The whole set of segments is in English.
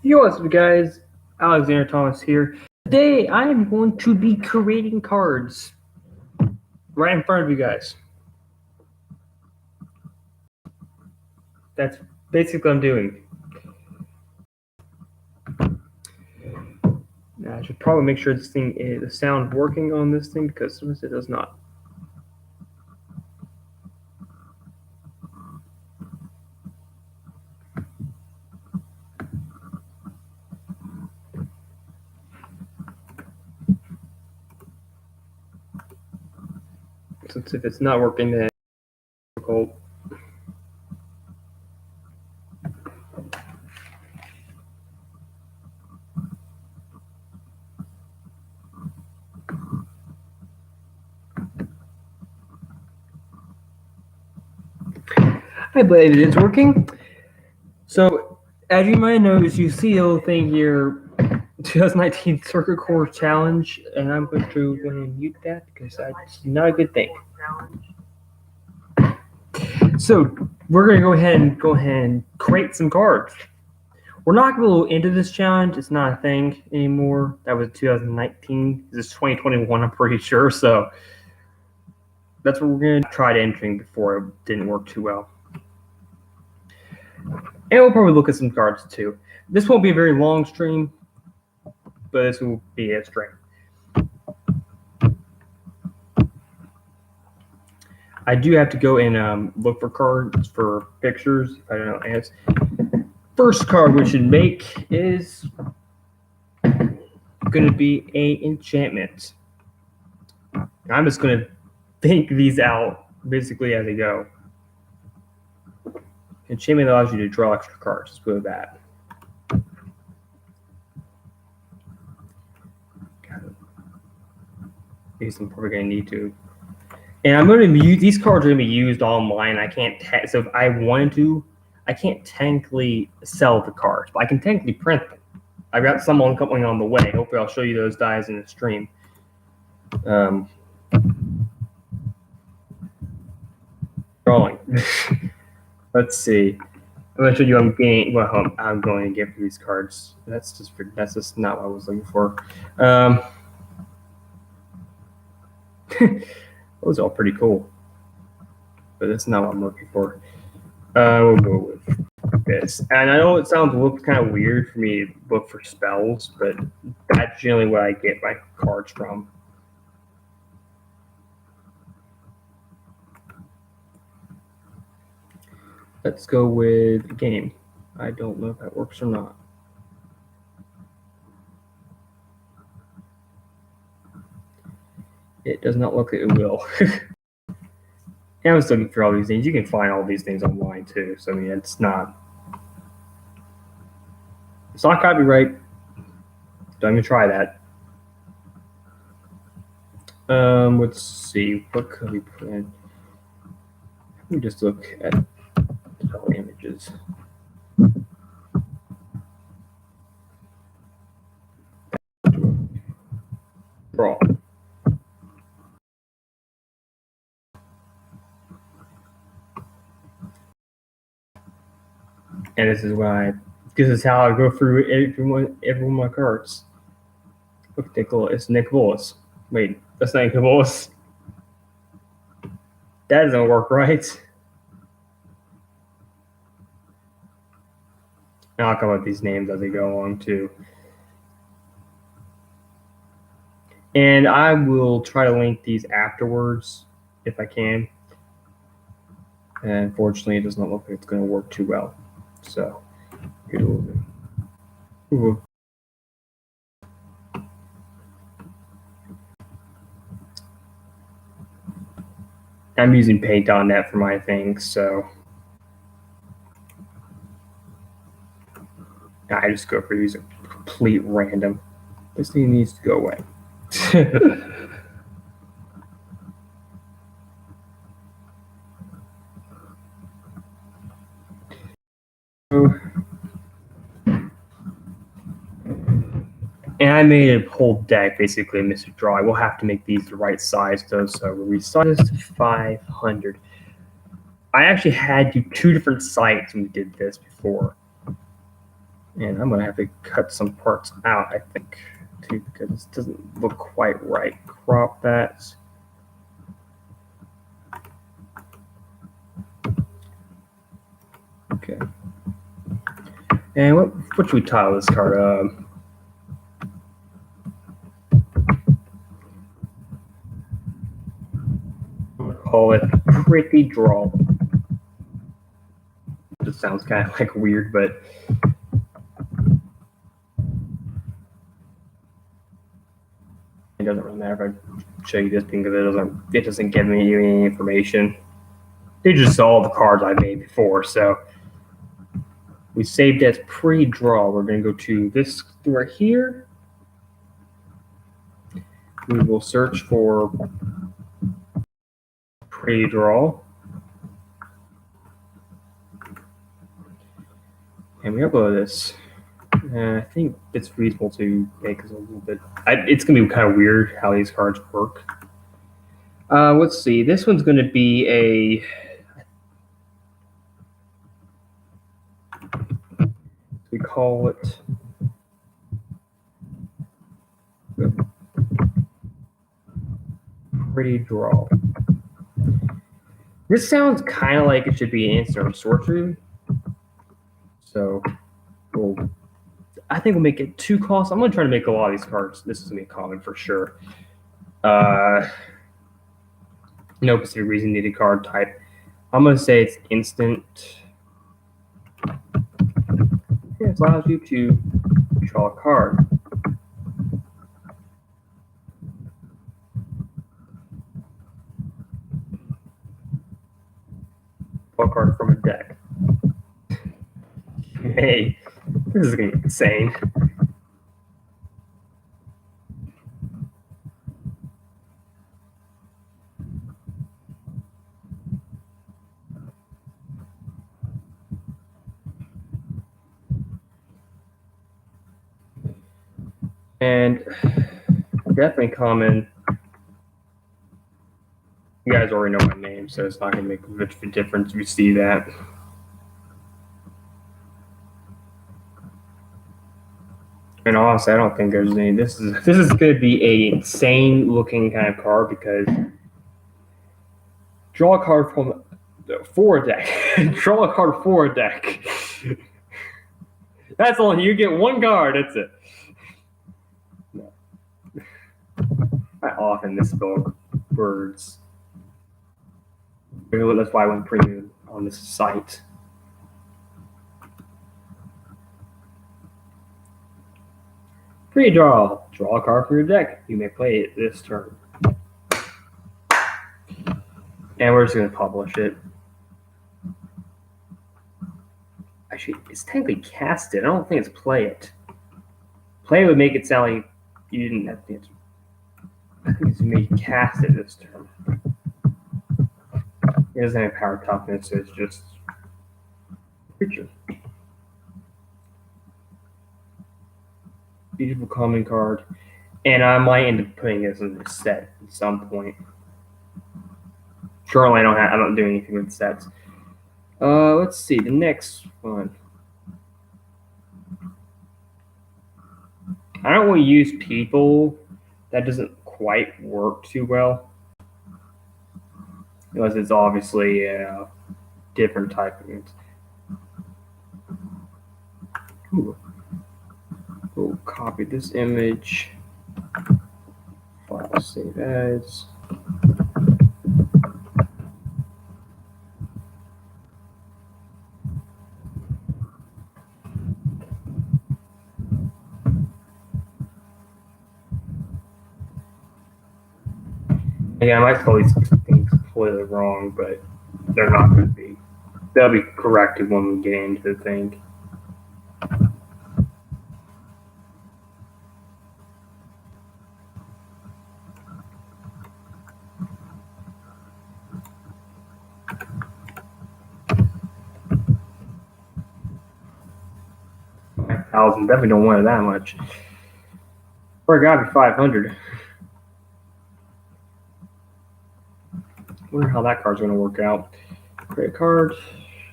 Yo, what's up, guys? Alexander Thomas here. Today, I'm going to be creating cards right in front of you guys. That's basically what I'm doing. Now, I should probably make sure the sound working on this thing because sometimes it does not. Since if it's not working, then it's difficult. I believe it is working. So, as you might notice, you see a little thing here, 2019 Circuit Core Challenge, and I'm going to go ahead and mute that because that's not a good thing. So we're going to go ahead and create some cards. We're not going to go into this challenge. It's not a thing anymore. That was 2019. This is 2021, I'm pretty sure. So that's what we're going to try entering before it didn't work too well. And we'll probably look at some cards too. This won't be a very long stream, but this will be a stream. I do have to go and look for cards for pictures. If I don't know ants. First card we should make is going to be a enchantment. I'm just going to think these out basically as I go. Enchantment allows you to draw extra cards. Let's put it that. These I'm probably going to need to. And I'm going to use these cards are going to be used online. I can't so if I wanted to, I can't technically sell the cards, but I can technically print them. I've got some coming on the way. Hopefully, I'll show you those dies in the stream. Drawing. Let's see. I'm going to show you what I'm going to get for these cards. That's just not what I was looking for. Those are all pretty cool, but that's not what I'm looking for. We'll go with this. And I know it looks kind of weird for me to look for spells, but that's generally where I get my cards from. Let's go with game. I don't know if that works or not. It does not look like it will. Yeah, I was looking for all these things. You can find all these things online too. So I mean, it's not copyright. Don't even try that. Let's see. What could we put in? Let me just look at all images. Draw. And this is how I go through every one of my cards. Look, it's Nick Bolas. Wait, that's not Nick Bolas. That doesn't work right. And I'll come up with these names as they go along too. And I will try to link these afterwards if I can. And unfortunately, it does not look like it's going to work too well. So, here's a little bit. Ooh. I'm using Paint on that for my things, so I just go for these complete random. This thing needs to go away. And I made a whole deck, basically, a Mr. Draw. I will have to make these the right size, though, so we'll resize this to 500. I actually had to do 2 different sites when we did this before. And I'm gonna have to cut some parts out, I think, too, because this doesn't look quite right. Crop that. Okay. And what should we title this card? I'm gonna call it Pretty Draw. It sounds kind of like weird, but it doesn't really matter if I show you this thing because it doesn't give me any information. They just saw the cards I made before, so we saved as pre-draw. We're going to go to this right here. We will search for pre-draw. And we upload this. I think it's reasonable to make this a little bit. It's going to be kind of weird how these cards work. Let's see. This one's going to be a. We call it. Pretty draw. This sounds kind of like it should be an instant sorcery. So, I think we'll make it 2 costs. I'm going to try to make a lot of these cards. This is going to be common for sure. No specific reason needed card type. I'm going to say it's instant. It allows you to draw a card. Draw a card from a deck. Hey, this is going to be insane. And definitely common. You guys already know my name, so it's not going to make much of a difference if you see that. And honestly, I don't think there's any. This is going to be a insane looking kind of card because draw a card from for a deck. Draw a card for a deck. That's all. You get 1 card. That's it. No. I often misspell words. That's why I went premium on this site. Pre-draw. Draw a card from your deck. You may play it this turn. And we're just going to publish it. Actually, it's technically cast it. I don't think it's play it. Play would make it sound like you didn't have to answer. I think it's made cast it this turn. It doesn't have power toughness, so it's just creature. Beautiful common card. And I might end up putting this in the set at some point. Currently, I don't do anything with sets. Let's see the next one. I don't want to use people. That doesn't quite work too well. Because it's obviously a different type of it. We'll copy this image. File save as. Again, I might spell these things completely wrong, but they're not going to be. They'll be corrected when we get into the thing. $1,000, definitely don't want it that much. Or it gotta be 500. Wonder how that card's gonna work out. Credit card.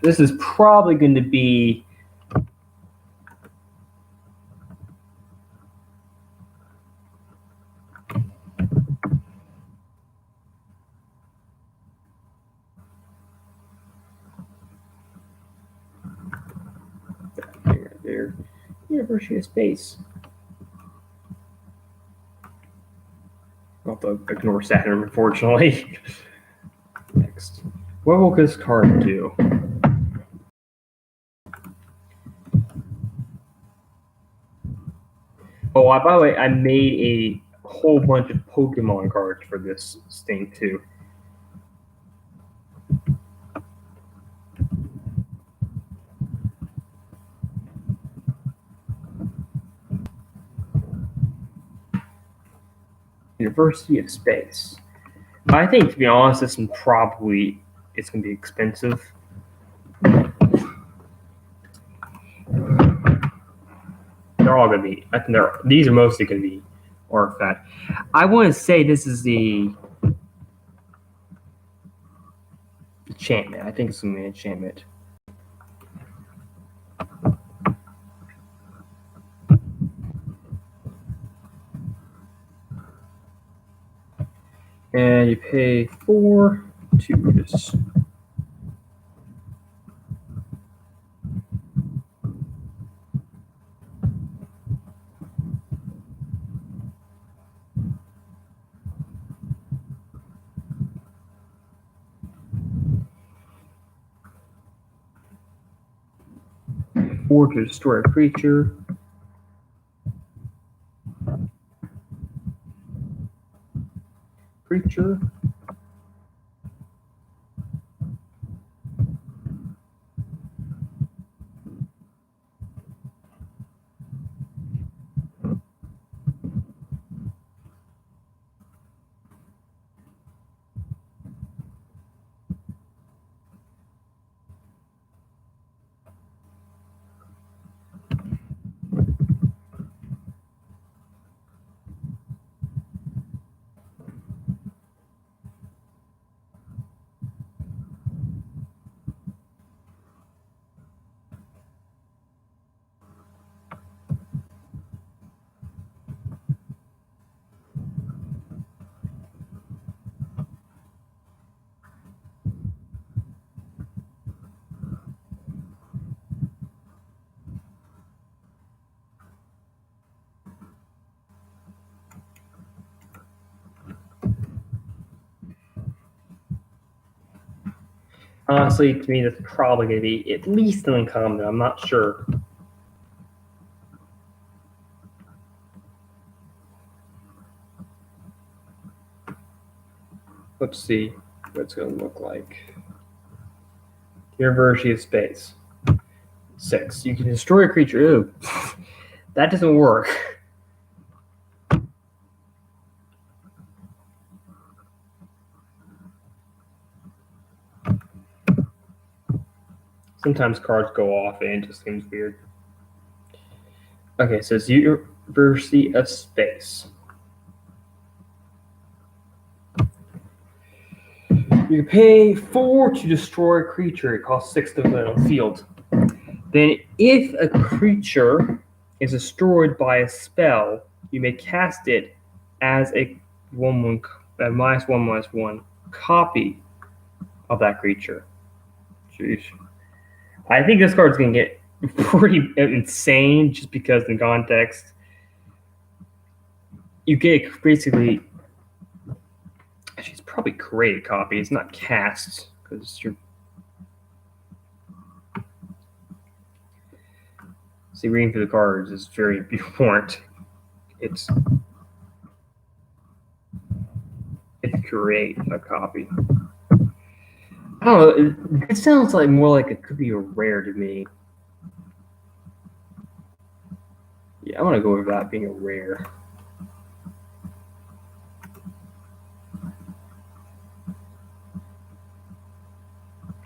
This is probably going to be here. University of Space. I'll have to ignore Saturn, unfortunately. Next. What will this card do? Oh, by the way, I made a whole bunch of Pokemon cards for this thing, too. University of Space. I think, to be honest, this one probably is going to be expensive. They're all going to be. I think these are mostly going to be artifact. I want to say this is the enchantment. I think it's going to be an enchantment. And you pay 4 to this. Or to destroy a creature. Creature. Honestly, to me, that's probably going to be at least an uncommon. I'm not sure. Let's see what it's going to look like. University of Space. 6. You can destroy a creature. Ooh, that doesn't work. Sometimes cards go off and it just seems weird. Okay, so it's University of Space. You pay 4 to destroy a creature. It costs 6 to put it on the field. Then, if a creature is destroyed by a spell, you may cast it as a -1/-1 copy of that creature. Jeez. I think this card's going to get pretty insane just because in context, you get basically. Actually, it's probably create a copy. It's not cast because you're. See, reading through the cards is very important. It's create a copy. I don't know. It sounds like more like it could be a rare to me. Yeah, I want to go with that being a rare.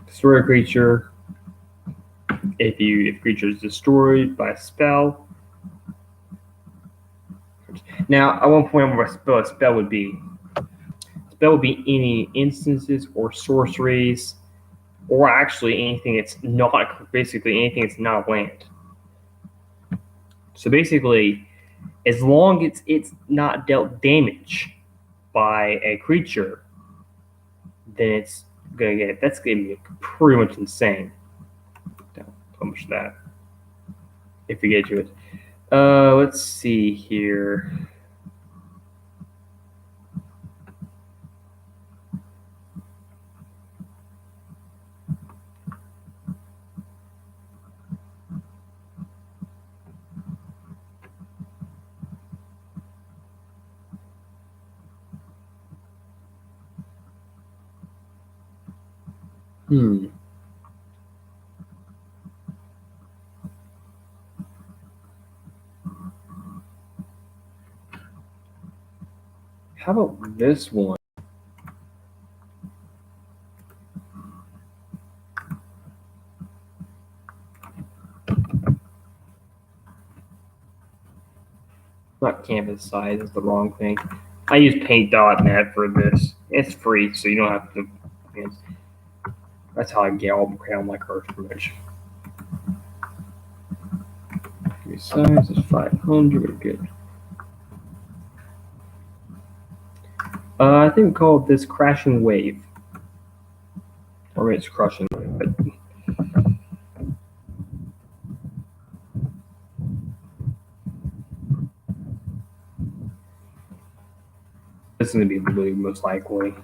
Destroy a creature. If creature is destroyed by a spell. Now, at one point, what a spell would be. Spell would be any instances or sorceries, or actually anything that's not land. So basically, as long as it's not dealt damage by a creature, then it's gonna get. That's gonna be pretty much insane. Don't publish that. if you get to it. Let's see here. How about this one? Not canvas size, is the wrong thing. I use paint.net for this. It's free, so you don't have to. That's how I get all my cards pretty much. Size is 500. Good. I think we call this crashing wave, or maybe it's crushing wave, but. This is going to be blue, most likely.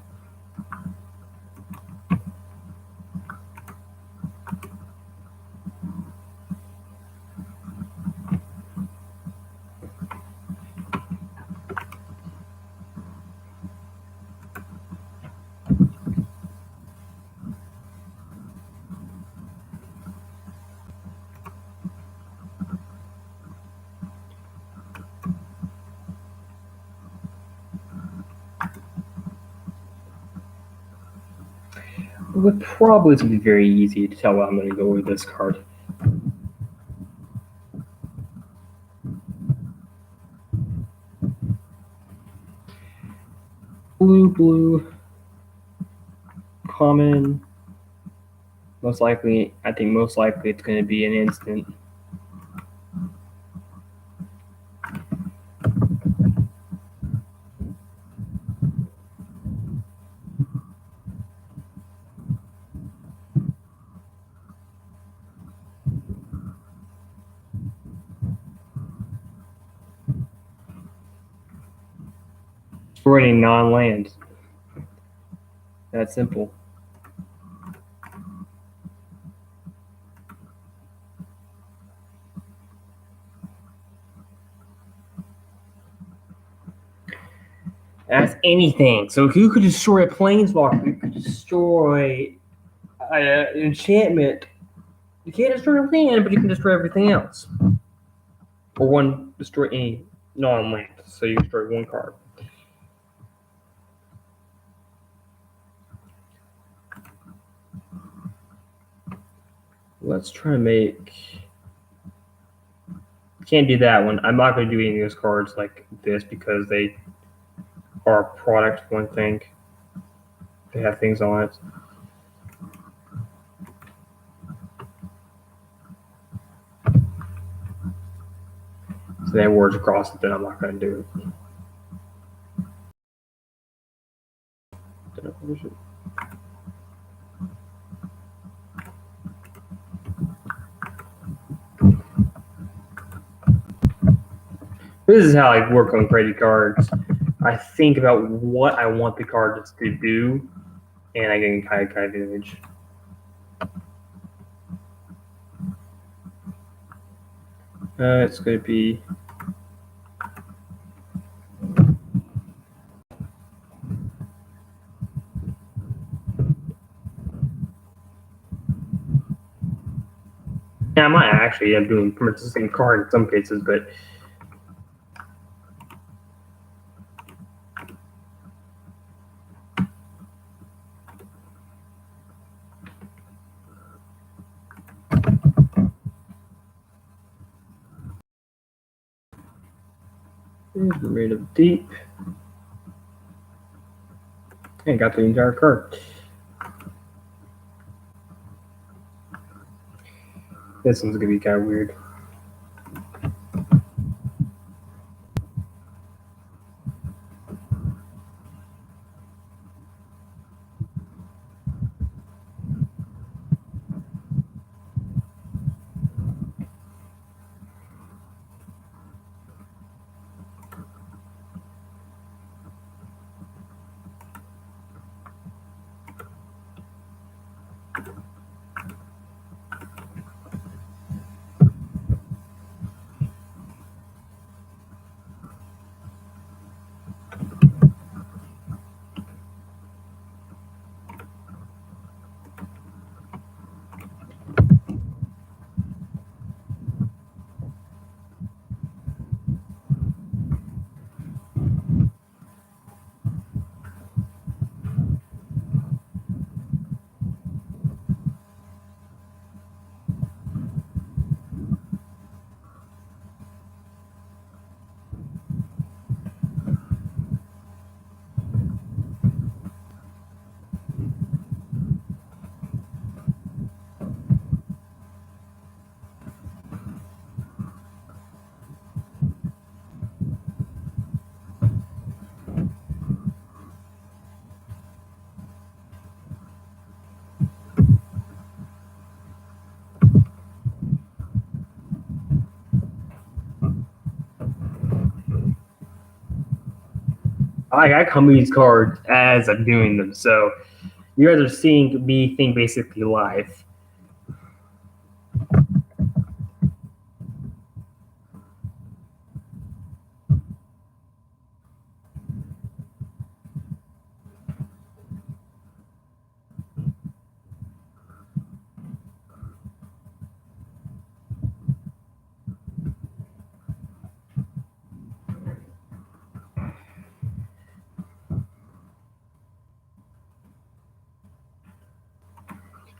It probably is going to be very easy to tell what I'm going to go with this card. Blue, common. Most likely, I think most likely it's going to be an instant. For any non-land. That simple. That's anything. So if you could destroy a planeswalker, you could destroy an enchantment. You can't destroy a land, but you can destroy everything else. Or one destroy any non-land. So you destroy one card. Let's try to make. Can't do that one. I'm not going to do any of those cards like this because they are a product. One thing. They have things on it. So they have words across it, then I'm not going to do it. Did I publish it? This is how I work on credit cards. I think about what I want the cards to do, and I can kind of image. It's going to be. Yeah, I might actually end up doing pretty much the same card in some cases, but. Here's the rate of deep. And got the entire card. This one's gonna be kind of weird. I come these cards as I'm doing them, so you guys are seeing me think basically live.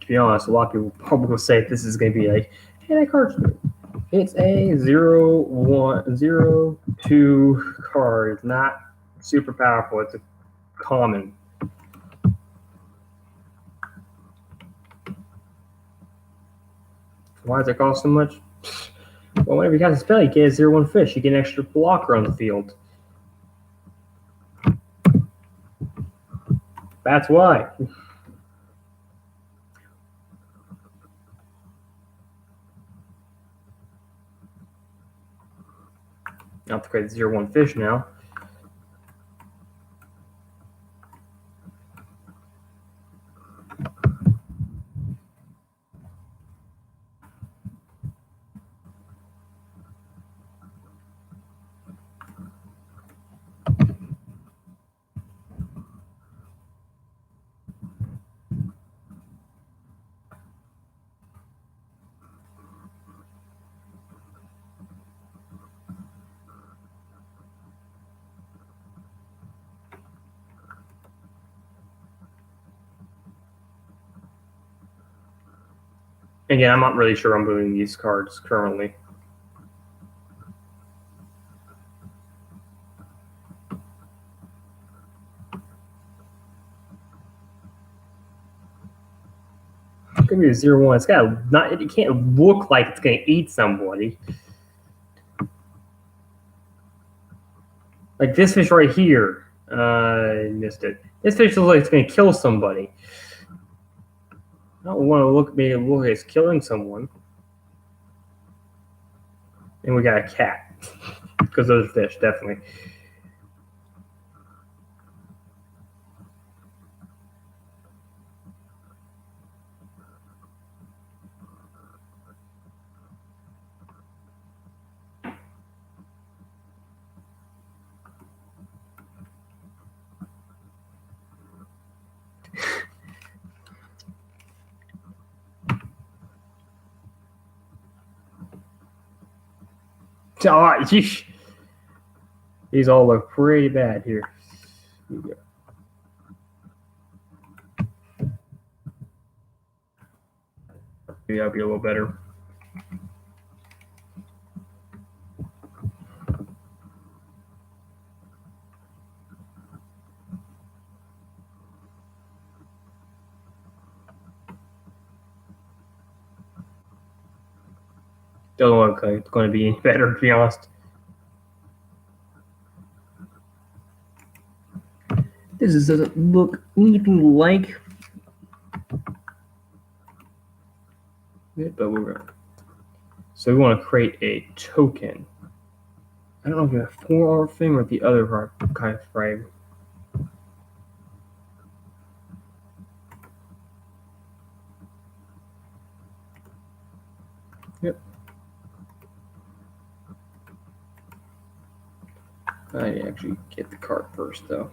To be honest, a lot of people probably will say this is going to be like, hey, that card's it's a 0-1-0-2 card. It's not super powerful. It's a common. Why does it cost so much? Well, whenever you cast a spell, you get a 0-1 fish. You get an extra blocker on the field. That's why. I have to create 0-1 fish now. Again, I'm not really sure I'm moving these cards currently. It's gonna be a 0-1. It's gotta not. It can't look like it's gonna eat somebody. Like this fish right here. I missed it. This fish looks like it's gonna kill somebody. I don't want to look like it's killing someone. And we got a cat because those are fish, definitely. Oh, these all look pretty bad here. Maybe that'll be a little better. Doesn't look like it's going to be any better, to be honest. This doesn't look anything like it, but we're going to. So we want to create a token. I don't know if you have 4-hour frame or the other kind of frame. Yep. I actually get the card first, though.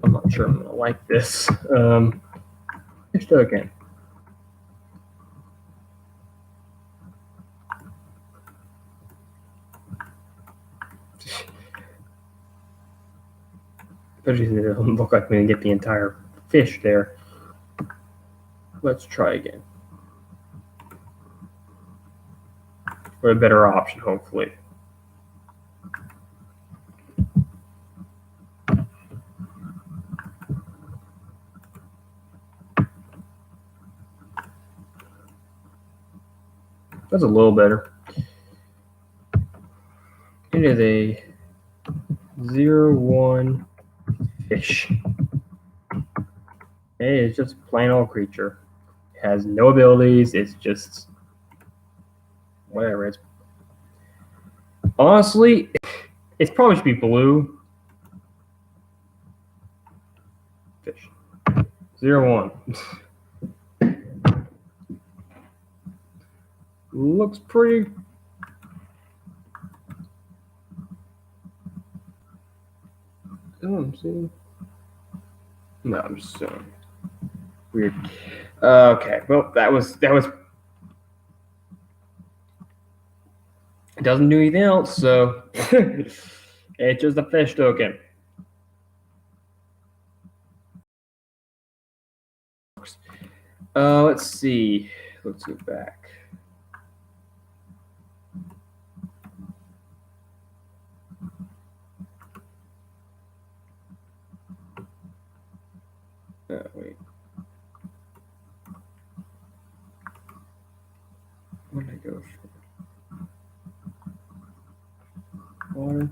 I'm not sure I'm going to like this. Here's token. Especially since it doesn't look like I'm going to get the entire fish there. Let's try again. For a better option, hopefully. That's a little better. It is a 0/1 fish. It is just a plain old creature. It has no abilities. It's just whatever. It's honestly, it probably should be blue. Fish. 0/1. Looks pretty. Oh, I'm seeing. No, I'm just weird. Okay, well, that was. It doesn't do anything else, so it's just a fish token. Let's see. Let's go back. Wait. Where did I go? Water.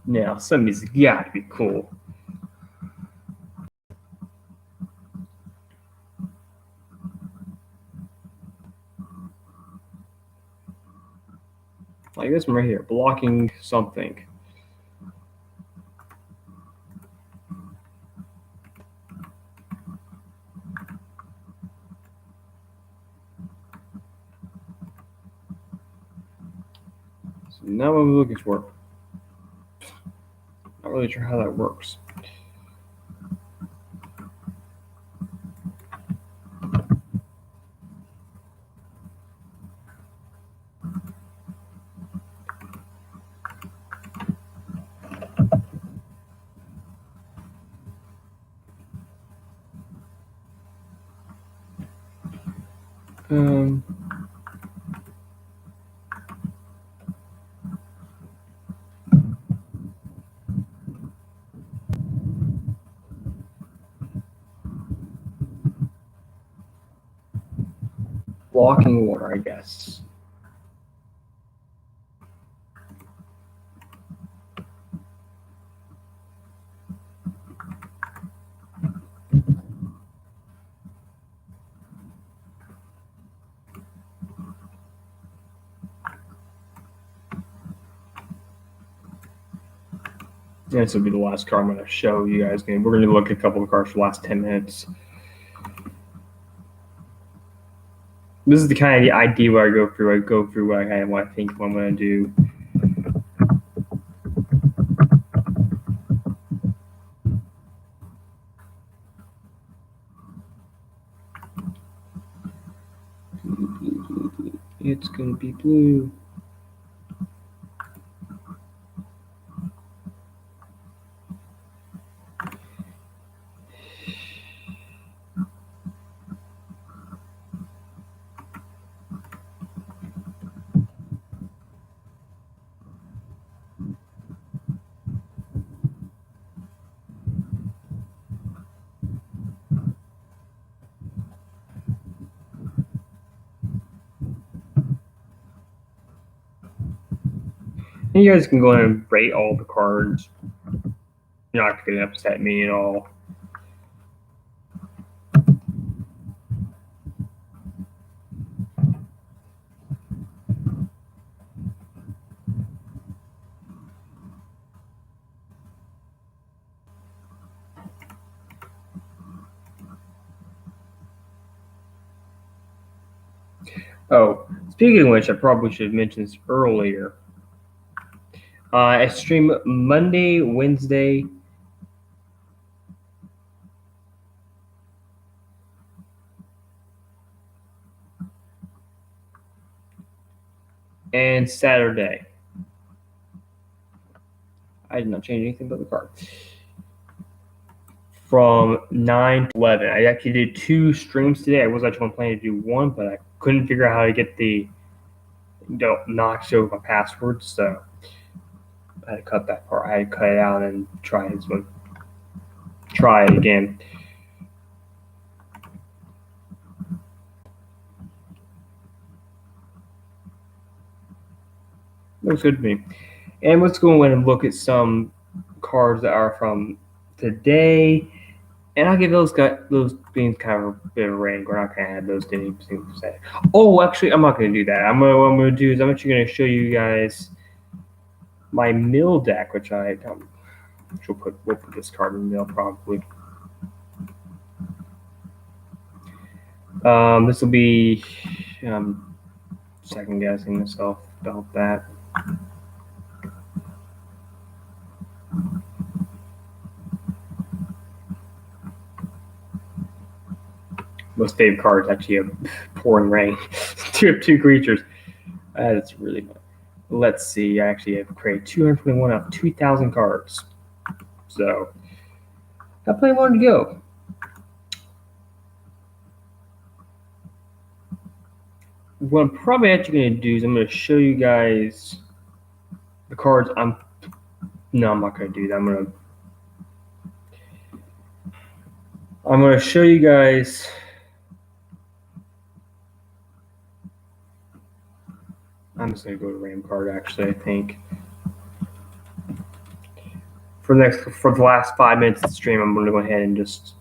Now, some of these gotta be cool. Like this one right here, blocking something. So now what I'm looking for. Not really sure how that works. Um, Blocking water, I guess. This will be the last card I'm going to show you guys. We're going to look at a couple of cards for the last 10 minutes. This is the kind of the idea where I go through. I go through what I think what I'm going to do. It's going to be blue. And you guys can go ahead and rate all the cards. You're not going to upset me at all. Oh, speaking of which, I probably should have mentioned this earlier. I stream Monday, Wednesday, and Saturday. I did not change anything but the card. From 9 to 11. I actually did 2 streams today. I was actually planning to do one, but I couldn't figure out how to get the not show my password, so I had to cut that part. I had to cut it out and try this one. Try it again. Looks good to me. And let's go ahead and look at some cards that are from today. And I'll give those beings kind of a bit of a rating. We're not going to add those to any single set. Oh, actually, I'm not going to do that. What I'm going to do is I'm actually going to show you guys my mill deck, which we'll put this card in the mill probably. This will be second guessing myself about that. Most favorite cards actually have pouring rain. two creatures. That's really fun. Let's see. I actually have created 221 out of 2,000 cards. So I plenty more to go. What I'm probably actually going to do is I'm going to show you guys the cards. No, I'm not going to do that. I'm going to show you guys. I'm just going to go to random card. Actually, I think for the last 5 minutes of the stream, I'm going to go ahead and just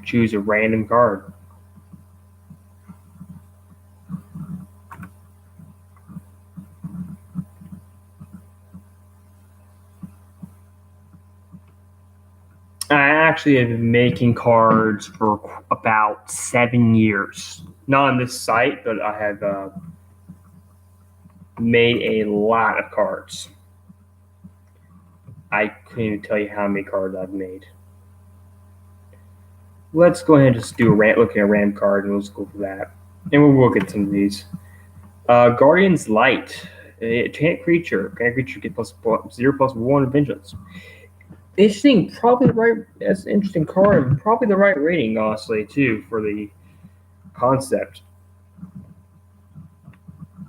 choose a random card. I actually have been making cards for about 7 years. Not on this site, but I have made a lot of cards. I couldn't even tell you how many cards I've made. Let's go ahead and just do look at a random card, and let's go for that. And we'll look at some of these. Guardian's Light. Enchant creature. Get +0/+1 vengeance. Interesting, probably the right. That's an interesting card, and probably the right rating, honestly, too, for the concept.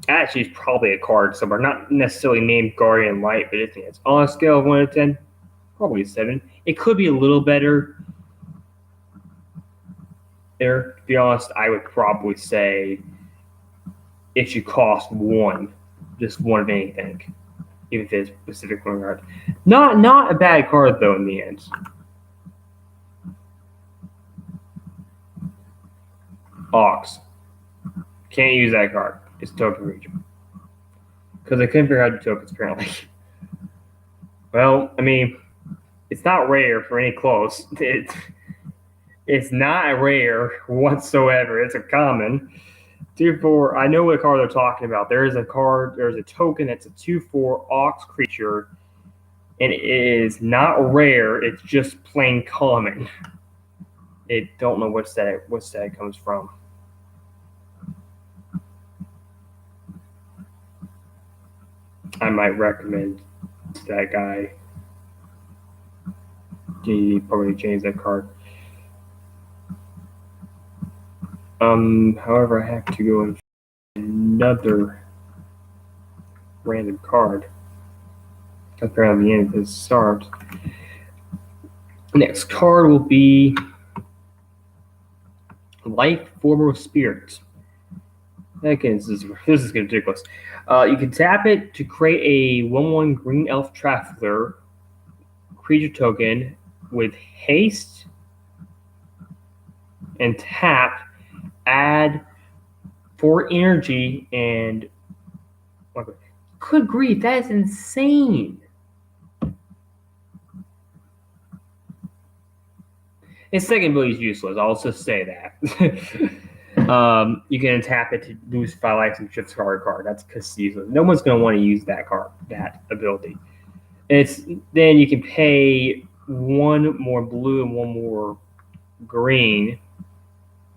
Actually, it's probably a card somewhere, not necessarily named Guardian Light, but it's on a scale of 1 to 10, probably a 7. It could be a little better. There, to be honest, I would probably say it should cost 1, just 1 of anything, even if it's a specific one card. Not a bad card though in the end. Ox. Can't use that card. It's token creature. Because I couldn't figure out the tokens apparently. Well, I mean, it's not rare for any close. It's not rare whatsoever. It's a common. 2/4. I know what card they're talking about. There's a token that's a 2/4 Ox creature, and it is not rare. It's just plain common. I don't know what set it comes from. I might recommend that guy. He probably changed that card. However, I have to go and find another random card. Apparently, the end of this start. Next card will be Life Former Spirit. Again, this is ridiculous. You can tap it to create a 1/1 green elf traveler creature token with haste and tap, add 4 energy and good grief, that is insane. Its second ability is useless. I'll also say that. You can tap it to lose 5 life and shift card. That's because useless. No one's going to want to use that card, that ability. Then you can pay 1 more blue and 1 more green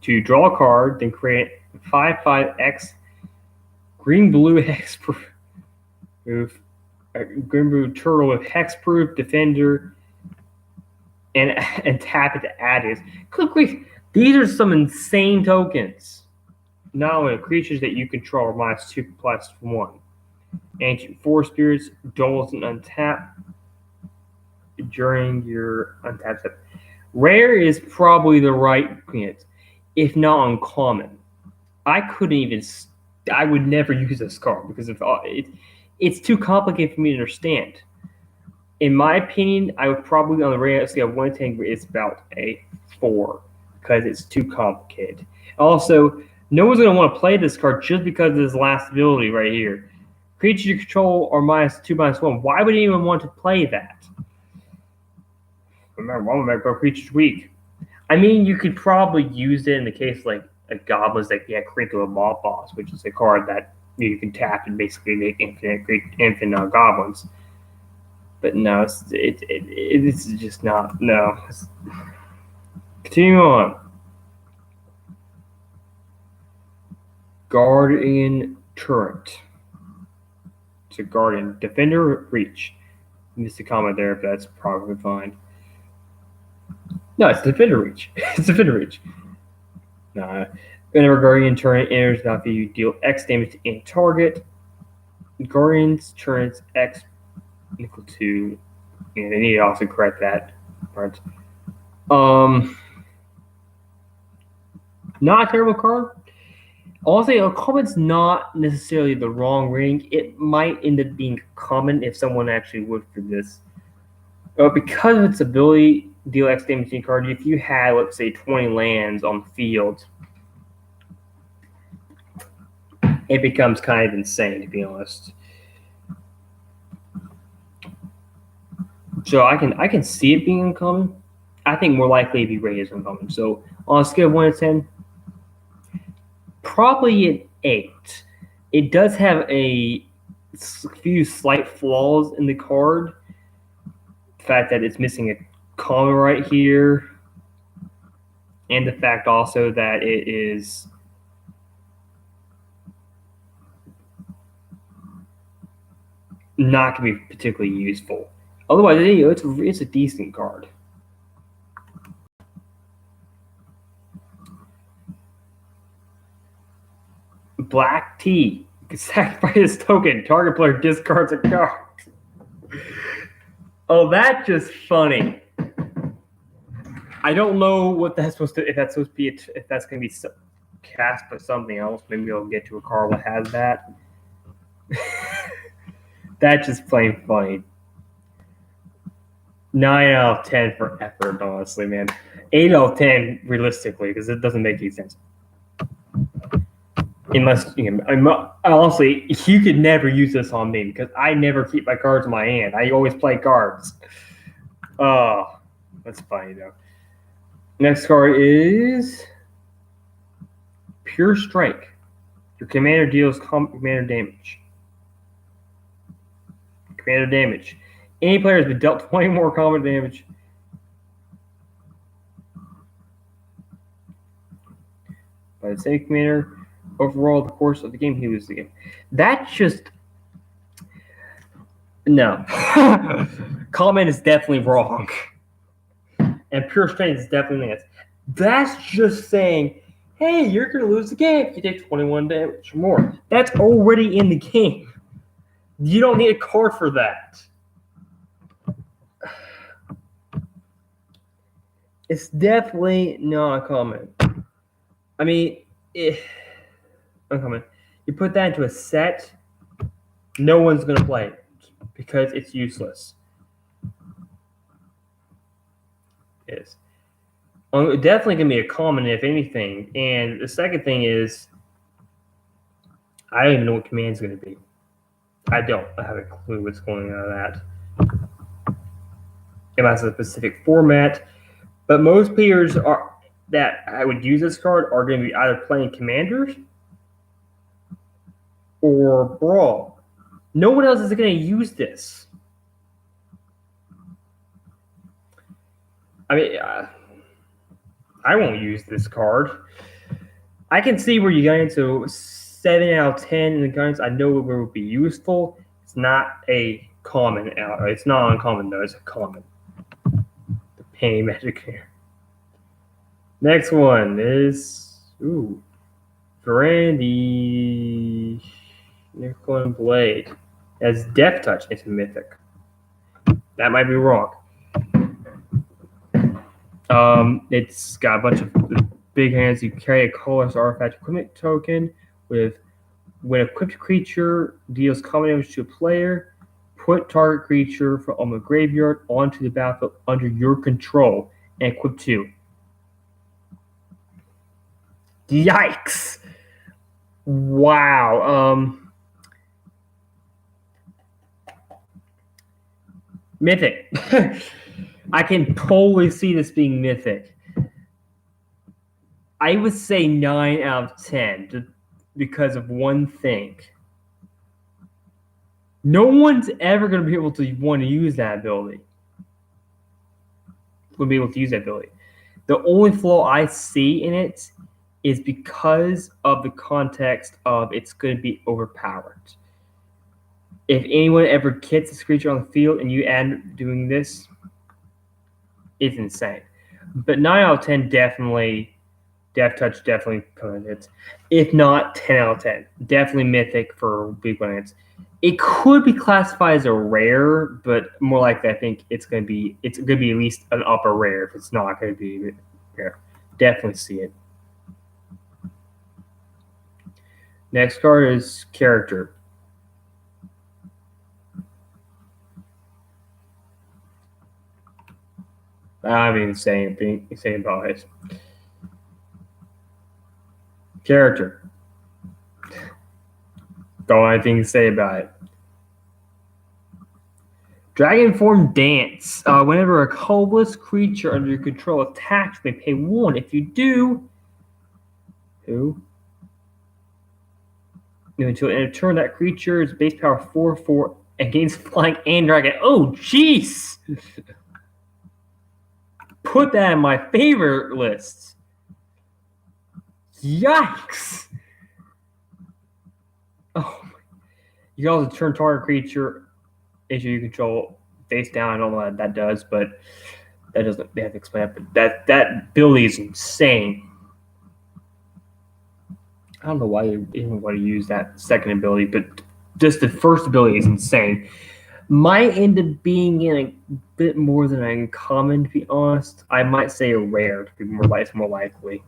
to draw a card, then create 5/5 X green blue hexproof green blue turtle with hexproof defender, and tap it to add it. Good grief. These are some insane tokens. Not only creatures that you control are -2/+1. Ancient Forest Spirits, doubles and untap during your untap step. Rare is probably the right, if not uncommon. I couldn't even. I would never use this card because it's too complicated for me to understand. In my opinion, I would probably on the rating scale of 1 to 10, it's about a 4 because it's too complicated. Also, no one's going to want to play this card just because of this last ability right here. Creatures you control are -2/-1. Why would anyone want to play that? Remember, one of my creatures weak. I mean, you could probably use it in the case like a goblins like Crinkle of Moth Boss, which is a card that you can tap and basically make infinite goblins. But no, it's just not. No. Continue on. Guardian Turret. It's a Guardian. Defender Reach. Missed a comment there, but that's probably fine. No, it's Defender Reach. It's Defender Reach. No. Whenever Guardian Turret enters the battlefield, you deal X damage to any target. Guardian's turrets X equal to. And they need to also correct that part. Not a terrible card. Also, a common's not necessarily the wrong ring. It might end up being common if someone actually would for this. Because of its ability, deal X damage to any card, if you had, let's say, 20 lands on the field, it becomes kind of insane, to be honest. So I can see it being uncommon. I think more likely it'd be rated as uncommon. So on a scale of 1 to 10, probably an 8. It does have a few slight flaws in the card. The fact that it's missing a comma right here, and the fact also that it is not going to be particularly useful. Otherwise, it's a decent card. Black Tea. You can sacrifice this token. Target player discards a card. Oh, that's just funny. I don't know what that's supposed to. If that's supposed to be. If that's going to be cast by something else. Maybe I'll get to a card that has that. That's just plain funny. 9 out of 10 for effort, honestly, man. 8 out of 10 realistically, because it doesn't make any sense. Unless, honestly, you could never use this on me because I never keep my cards in my hand. I always play cards. Oh, that's funny, though. Next card is Pure Strike. Your commander deals commander damage. Commander damage. Any player has been dealt 20 more combat damage. By the same commander. Overall, the course of the game, he loses the game. That's just no. Comment is definitely wrong, and pure strength is definitely this. That's just saying, hey, you're gonna lose the game if you take 21 damage or more. That's already in the game. You don't need a card for that. It's definitely not a comment. I mean, uncommon. You put that into a set, no one's going to play it because it's useless. It is. Definitely going to be a common, if anything. And the second thing is, I don't even know what command is going to be. I don't. I have a clue what's going on that. It has a specific format, but most players that I would use this card are going to be either playing commanders or Brawl. No one else is going to use this. I mean, I won't use this card. I can see where you got into 7 out of 10 in the guns. I know where it would be useful. It's not a common. It's not uncommon, though. It's a common. The Pain Magic here. Next one is Brandy Nickel Blade. As Death Touch, it's a mythic. That might be wrong. It's got a bunch of big hands. You carry a colorless artifact equipment token with when equipped creature deals combat damage to a player, put target creature from the graveyard onto the battlefield under your control and equip 2. Yikes! Wow. Mythic. I can totally see this being mythic. I would say 9 out of 10 because of one thing. No one's ever going to be able to want to use that ability. Will be able to use that ability. The only flaw I see in it is because of the context of it's going to be overpowered. If anyone ever gets this creature on the field and you add doing this, it's insane. But 9 out of 10 definitely, Death Touch definitely hits. If not, 10 out of 10. Definitely mythic for big lands. It could be classified as a rare, but more likely I think it's gonna be at least an upper rare if it's not gonna be rare. Definitely see it. Next card is character. I'm even saying about it. Character. Don't have anything to say about it. Dragon Form Dance. Whenever a colorless creature under your control attacks, they pay 1. If you do, until end of turn, that creature is base power 4/4 and gains flying and dragon. Oh, jeez! Put that in my favorite list. Yikes! Oh, you can also turn target creature into you control face down. I don't know what that does, but that doesn't. They have to explain it. But that ability is insane. I don't know why you even want to use that second ability, but just the first ability is insane. Might end up being in a bit more than uncommon, to be honest. I might say a rare to be more likely.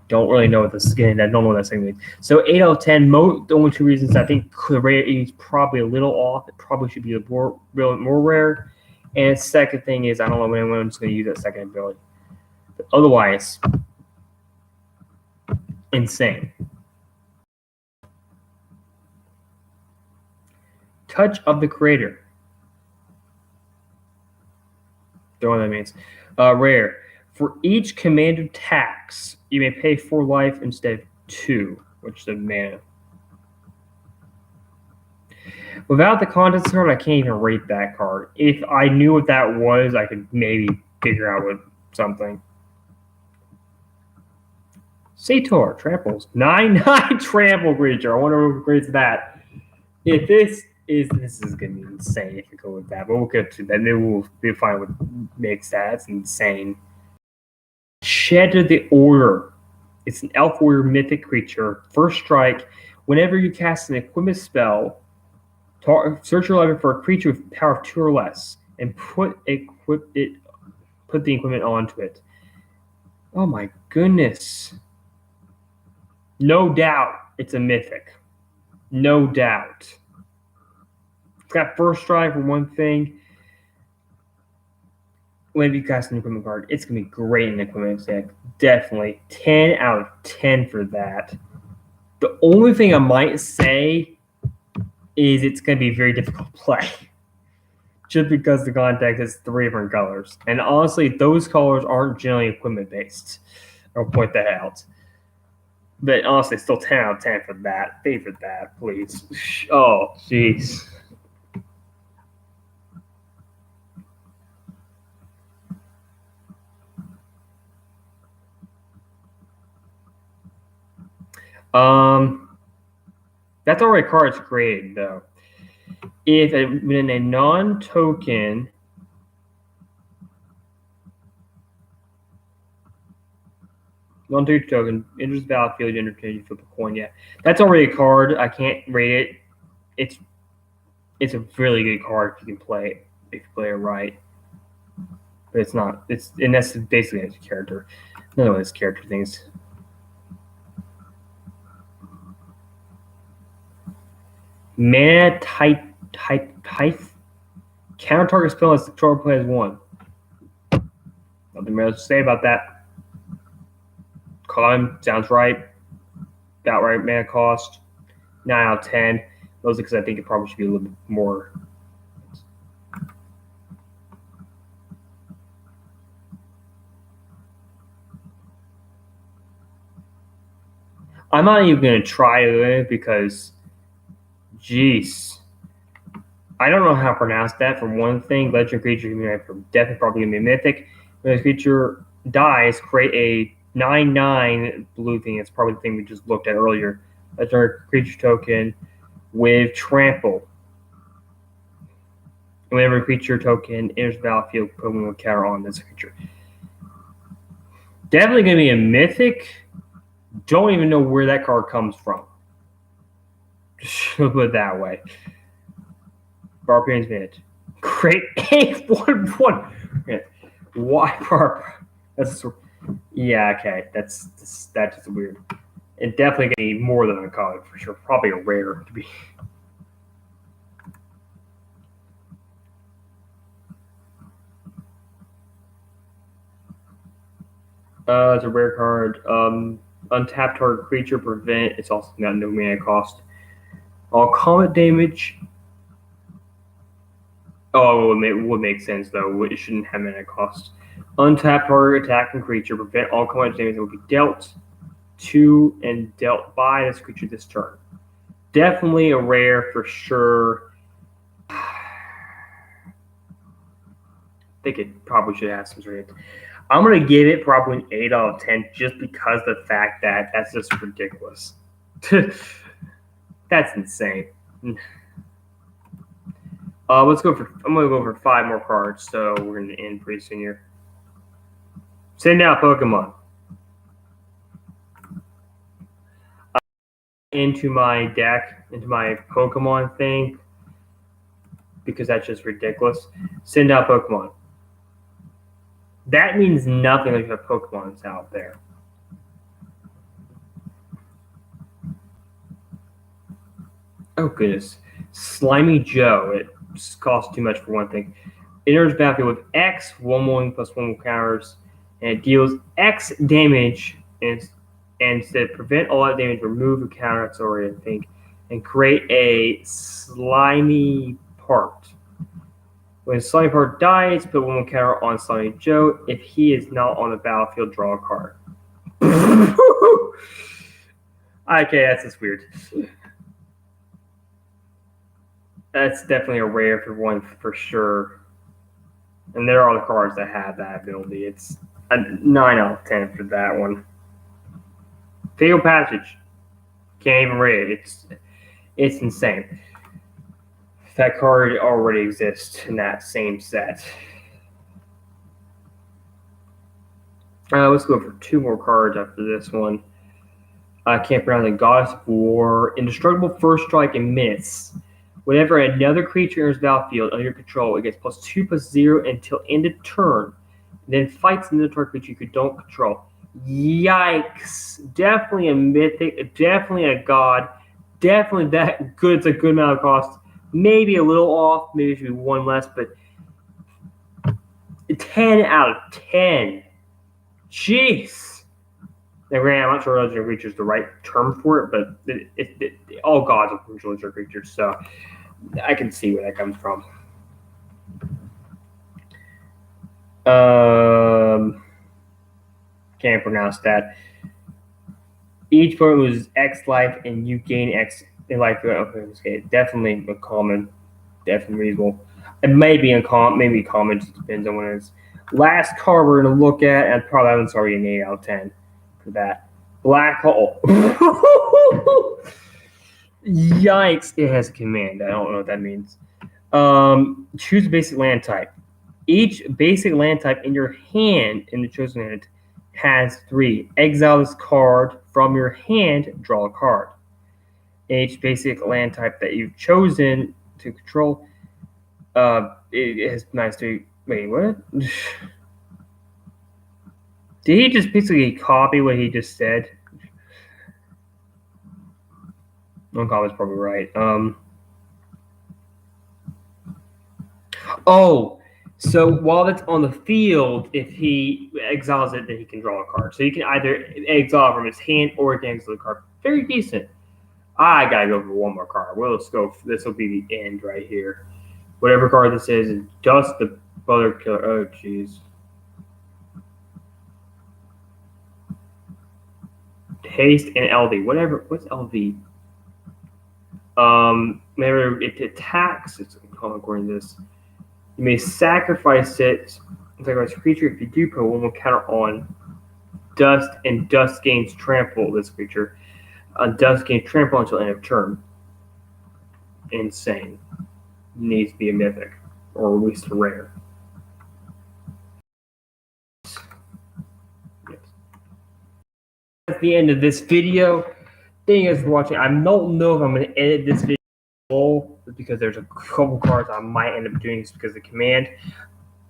Don't really know what the skin. I don't know what that thing means. So 8 out of 10. The only 2 reasons I think the rare is probably a little off. It probably should be more rare. And the second thing is I don't know when anyone's going to use that second ability. But otherwise, insane. Touch of the Creator. Don't know what that means. Rare. For each commander tax, you may pay 4 life instead of 2, which is a mana. Without the contest card, I can't even rate that card. If I knew what that was, I could maybe figure out something. Sator, tramples. 9/9 trample creature. I wonder who grades that. If this is going to be insane if you go with that, but we'll get to that. Maybe we'll be fine with mixed stats. It's insane. Shed the Order. It's an elf warrior mythic creature. First strike. Whenever you cast an equipment spell, search your library for a creature with power of 2 or less, and put the equipment onto it. Oh my goodness! No doubt, it's a mythic. No doubt. It's got first strike for one thing. Whenever you cast an equipment card, it's going to be great in the equipment deck. Definitely. 10 out of 10 for that. The only thing I might say is it's going to be very difficult to play. Just because the context is 3 different colors. And honestly, those colors aren't generally equipment based. I'll point that out. But honestly, still 10 out of 10 for that. Favorite that, please. Oh, jeez. That's already cards created though. If in a non-token token enters the battlefield, you entertain, you flip a coin. Yeah, that's already a card. I can't rate it. It's a really good card if you can play it, if you play it right. But it's not. And that's basically his character. None of his character things. Mana type. Counter target spell as the controller plays 1. Nothing more to say about that. Climb sounds right. About right mana cost. 9 out of 10. Mostly because I think it probably should be a little bit more. I'm not even going to try it because, jeez. I don't know how to pronounce that for one thing. Legendary creature definitely probably going to be mythic. When a creature dies, create a 9/9 blue thing. It's probably the thing we just looked at earlier. Legendary creature token with trample. Whenever a creature token enters the battlefield, put one counter on this creature. Definitely going to be a mythic. Don't even know where that card comes from. Just put it that way. Barbarian's Minute. Great 8/1/1. Why Barb? That's yeah, okay. That's just weird. And definitely gonna be more than uncommon for sure. Probably a rare to be. It's a rare card. Untapped target creature prevent. It's also got no mana cost. All combat damage. Oh, it would make sense though. It shouldn't have mana cost. Untapped target attacking creature prevent all combat damage that will be dealt to and dealt by this creature this turn. Definitely a rare for sure. I think it probably should have some sort of. I'm gonna give it probably an 8 out of 10 just because of the fact that that's just ridiculous. That's insane. Let's go for. I'm gonna go for 5 more cards, so we're gonna end pretty soon here. Send out Pokemon. Into my deck, into my Pokemon thing, because that's just ridiculous. Send out Pokemon. That means nothing if you have Pokemons out there. Oh goodness. Slimy Joe. It costs too much for one thing. It enters battlefield with X, 1/1 plus 1 counters, and it deals X damage and instead prevent all that damage, remove a counter, that's already I think, and create a slimy part. When Slimy Part dies, put 1 counter on Slimy Joe. If he is not on the battlefield, draw a card. Okay, that's just weird. That's definitely a rare for one for sure. And there are the cards that have that ability. It's a 9 out of 10 for that one. Fatal Passage. Can't even read it. It's insane. That card already exists in that same set. Let's go for 2 more cards after this one. I can't pronounce it. Goddess of War. Indestructible First Strike and Minutes. Whenever another creature enters the battlefield under your control, it gets +2/+0 until end of turn. Then fights another target creature you don't control. Yikes. Definitely a mythic. Definitely a god. Definitely that good. It's a good amount of cost. Maybe a little off. Maybe it should be 1 less, but 10 out of 10. Jeez. Now, granted, I'm not sure legendary creature is the right term for it, but all gods are legendary creatures, so I can see where that comes from. Can't pronounce that. Each opponent loses X life, and you gain X in life. Okay, definitely uncommon, definitely reasonable. It may be uncommon, maybe common. Just depends on what it is. Last card we're gonna look at, and probably that one's already an 8 out of 10 for that. Black Hole. Yikes! It has a command. I don't know what that means. Choose a basic land type. Each basic land type in your hand in the chosen hand has 3. Exile this card from your hand, draw a card. Each basic land type that you've chosen to control, it has -3. Wait, what? Did he just basically copy what he just said? Uncommon's probably right. Oh, so while it's on the field, if he exiles it, then he can draw a card. So you can either exile from his hand or he can exile the card. Very decent. I gotta go for one more card. Well, let's go. This will be the end right here. Whatever card this is Dust the Brother Killer. Oh, jeez. Haste and LV. Whatever. What's LV? Whenever it attacks, it's according to this. You may sacrifice it. Sacrifice a creature. If you do, put one more counter on Dust, and Dust gains trample this creature. Dust gains trample until end of turn. Insane. Needs to be a mythic, or at least a rare. Yes. That's the end of this video. Thank you guys for watching. I don't know if I'm going to edit this video because there's a couple cards I might end up doing just because of the command.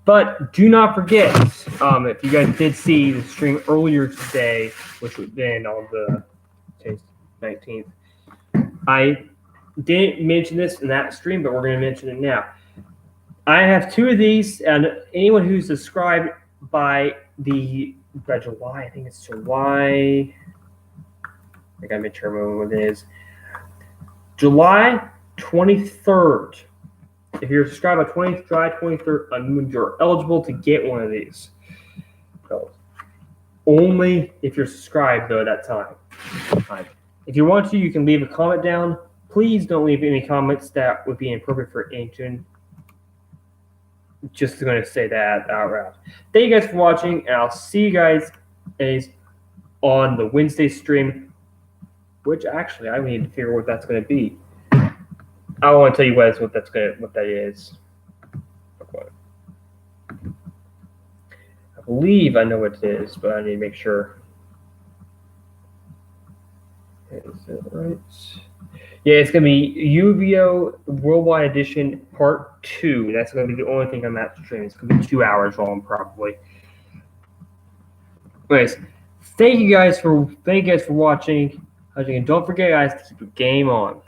But do not forget, if you guys did see the stream earlier today, which would have been on the 19th, I didn't mention this in that stream, but we're going to mention it now. I have two of these, and anyone who's subscribed by July, I think it's July. I got to make sure what it is. July 23rd. If you're subscribed by July 23rd, you're eligible to get one of these. So, only if you're subscribed, though, at that time. If you want to, you can leave a comment down. Please don't leave any comments that would be inappropriate for ancient. Just going to say that out loud. Thank you guys for watching, and I'll see you guys on the Wednesday stream, which actually I need to figure out what that's going to be. I don't want to tell you guys what that is. I believe I know what it is, but I need to make sure. Is it right? Yeah, it's going to be Yu-Gi-Oh! Worldwide Edition Part 2. That's going to be the only thing on that stream. It's going to be 2 hours long, probably. Anyways, thank you guys for watching. And don't forget, guys, to keep the game on.